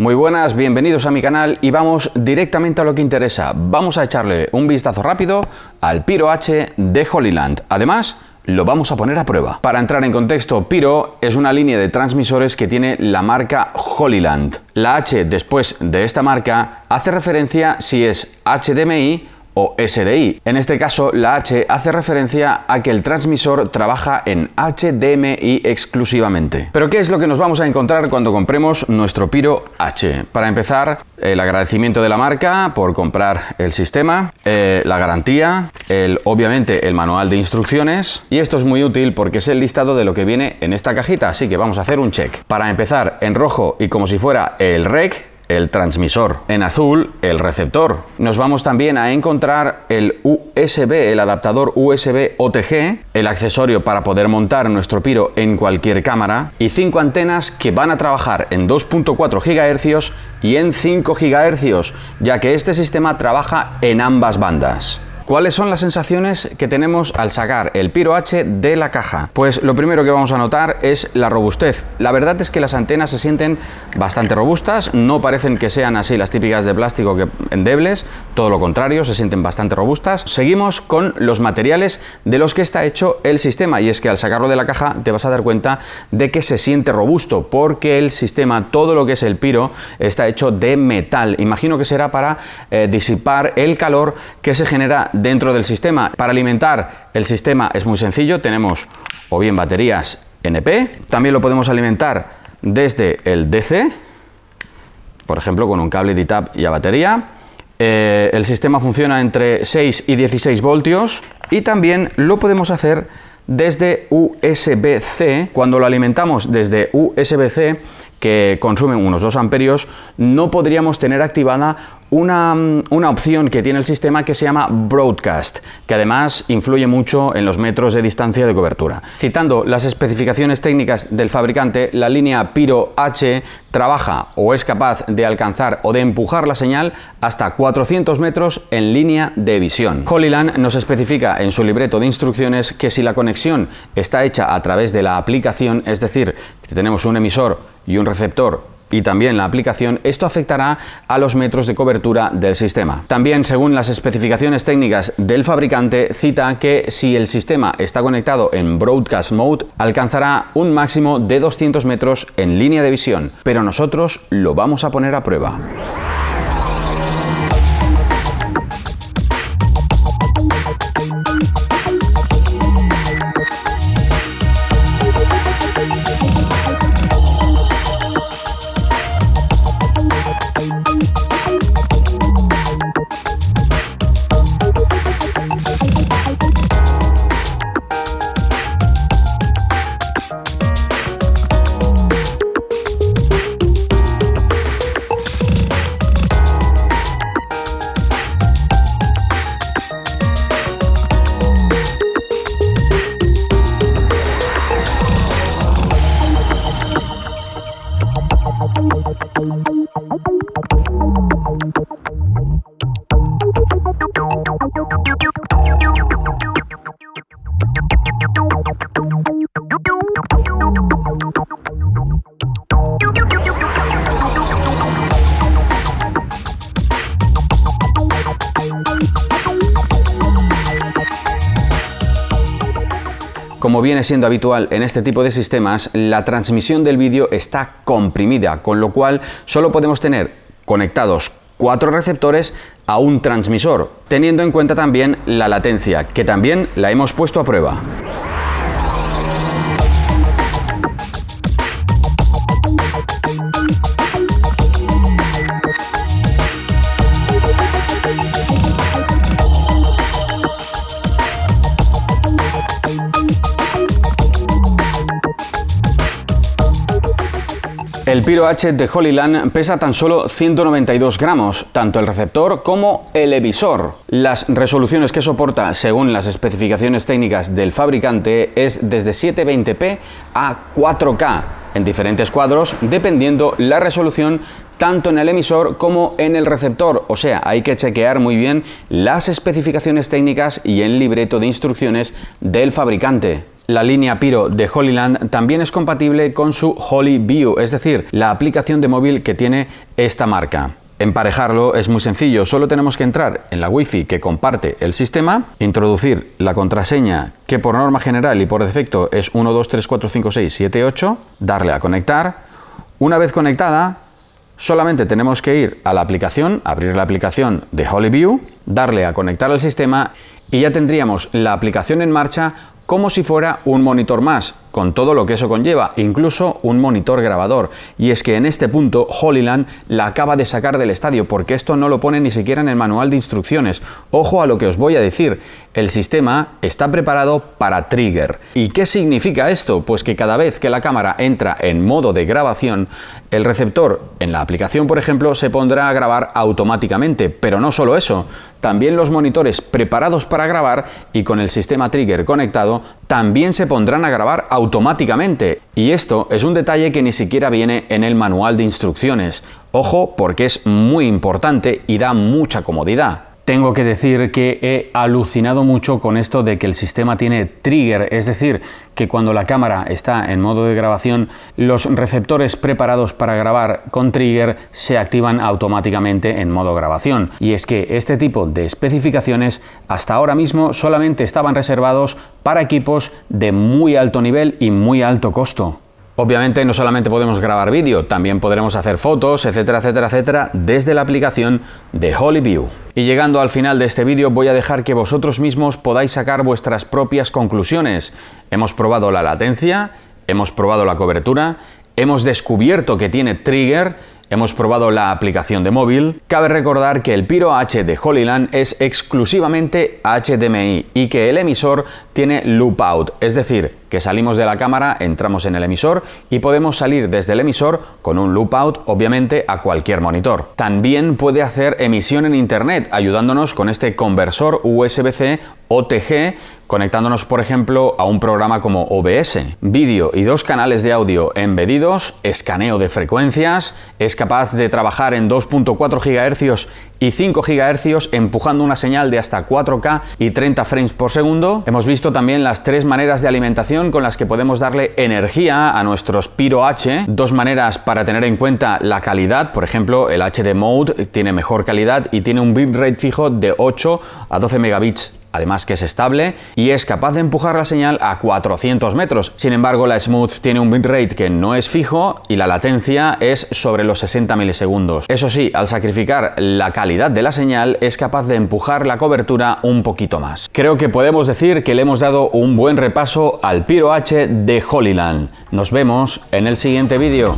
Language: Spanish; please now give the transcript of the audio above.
Muy buenas, bienvenidos a mi canal y vamos directamente a lo que interesa. Vamos a echarle un vistazo rápido al Pyro H de Holyland. Además, lo vamos a poner a prueba. Para entrar en contexto, Pyro es una línea de transmisores que tiene la marca Holyland. La H después de esta marca hace referencia si es HDMI o SDI. En este caso, la H hace referencia a que el transmisor trabaja en HDMI exclusivamente. Pero ¿qué es lo que nos vamos a encontrar cuando compremos nuestro Pyro H? Para empezar, el agradecimiento de la marca por comprar el sistema, la garantía, obviamente el manual de instrucciones, y esto es muy útil porque es el listado de lo que viene en esta cajita, así que vamos a hacer un check. Para empezar, en rojo y como si fuera el REC, el transmisor. En azul, el receptor. Nos vamos también a encontrar el USB, el adaptador USB OTG, el accesorio para poder montar nuestro Pyro en cualquier cámara, y 5 antenas que van a trabajar en 2.4 GHz y en 5 GHz, ya que este sistema trabaja en ambas bandas. ¿Cuáles son las sensaciones que tenemos al sacar el Pyro H de la caja? Pues lo primero que vamos a notar es la robustez. La verdad es que las antenas se sienten bastante robustas, no parecen que sean así las típicas de plástico que endebles, todo lo contrario, se sienten bastante robustas. Seguimos con los materiales de los que está hecho el sistema, y es que al sacarlo de la caja te vas a dar cuenta de que se siente robusto, porque el sistema, todo lo que es el Pyro, está hecho de metal. Imagino que será para disipar el calor que se genera dentro del sistema. Para alimentar el sistema es muy sencillo, tenemos o bien baterías NP, también lo podemos alimentar desde el DC, por ejemplo con un cable DTAP y a batería. El sistema funciona entre 6 y 16 voltios y también lo podemos hacer desde USB-C. Cuando lo alimentamos desde USB-C, que consumen unos 2 amperios, no podríamos tener activada una opción que tiene el sistema que se llama Broadcast, que además influye mucho en los metros de distancia de cobertura. Citando las especificaciones técnicas del fabricante, la línea Pyro H trabaja o es capaz de alcanzar o de empujar la señal hasta 400 metros en línea de visión. Holyland nos especifica en su libreto de instrucciones que si la conexión está hecha a través de la aplicación, es decir, que tenemos un emisor y un receptor y también la aplicación, esto afectará a los metros de cobertura del sistema. También, según las especificaciones técnicas del fabricante, cita que si el sistema está conectado en Broadcast Mode, alcanzará un máximo de 200 metros en línea de visión, pero nosotros lo vamos a poner a prueba. Como viene siendo habitual en este tipo de sistemas, la transmisión del vídeo está comprimida, con lo cual solo podemos tener conectados 4 receptores a un transmisor, teniendo en cuenta también la latencia, que también la hemos puesto a prueba. El Pyro H de Holyland pesa tan solo 192 gramos, tanto el receptor como el emisor. Las resoluciones que soporta, según las especificaciones técnicas del fabricante, es desde 720p a 4K, en diferentes cuadros, dependiendo la resolución tanto en el emisor como en el receptor. O sea, hay que chequear muy bien las especificaciones técnicas y el libreto de instrucciones del fabricante. La línea Piro de Holyland también es compatible con su HolyView, es decir, la aplicación de móvil que tiene esta marca. Emparejarlo es muy sencillo, solo tenemos que entrar en la Wi-Fi que comparte el sistema, introducir la contraseña que por norma general y por defecto es 12345678, darle a conectar. Una vez conectada, solamente tenemos que ir a la aplicación, abrir la aplicación de HolyView, darle a conectar al sistema y ya tendríamos la aplicación en marcha como si fuera un monitor más, con todo lo que eso conlleva, incluso un monitor grabador. Y es que en este punto Holyland la acaba de sacar del estadio, porque esto no lo pone ni siquiera en el manual de instrucciones. Ojo a lo que os voy a decir, el sistema está preparado para trigger. ¿Y qué significa esto? Pues que cada vez que la cámara entra en modo de grabación, el receptor en la aplicación, por ejemplo, se pondrá a grabar automáticamente. Pero no solo eso, también los monitores preparados para grabar y con el sistema trigger conectado, también se pondrán a grabar automáticamente. Y esto es un detalle que ni siquiera viene en el manual de instrucciones. Ojo, porque es muy importante y da mucha comodidad. Tengo que decir que he alucinado mucho con esto de que el sistema tiene trigger, es decir, que cuando la cámara está en modo de grabación, los receptores preparados para grabar con trigger se activan automáticamente en modo grabación. Y es que este tipo de especificaciones hasta ahora mismo solamente estaban reservados para equipos de muy alto nivel y muy alto costo. Obviamente no solamente podemos grabar vídeo, también podremos hacer fotos, etcétera, etcétera, etcétera, desde la aplicación de HolyView. Y llegando al final de este vídeo voy a dejar que vosotros mismos podáis sacar vuestras propias conclusiones. Hemos probado la latencia, hemos probado la cobertura, hemos descubierto que tiene trigger, hemos probado la aplicación de móvil. Cabe recordar que el Piro H de Holyland es exclusivamente HDMI y que el emisor tiene loop out, es decir, que salimos de la cámara, entramos en el emisor y podemos salir desde el emisor con un loop out, obviamente, a cualquier monitor. También puede hacer emisión en internet, ayudándonos con este conversor USB-C OTG, conectándonos, por ejemplo, a un programa como OBS. Vídeo y 2 canales de audio embedidos, escaneo de frecuencias, es capaz de trabajar en 2.4 GHz y 5 GHz, empujando una señal de hasta 4K y 30 frames por segundo. Hemos visto también las 3 maneras de alimentación con las que podemos darle energía a nuestros Piro H. 2 maneras para tener en cuenta la calidad, por ejemplo, el HD Mode tiene mejor calidad y tiene un bitrate fijo de 8 a 12 megabits. Además que es estable y es capaz de empujar la señal a 400 metros. Sin embargo, la Smooth tiene un bitrate que no es fijo y la latencia es sobre los 60 milisegundos. Eso sí, al sacrificar la calidad de la señal, es capaz de empujar la cobertura un poquito más. Creo que podemos decir que le hemos dado un buen repaso al Piro H de Holyland. Nos vemos en el siguiente vídeo.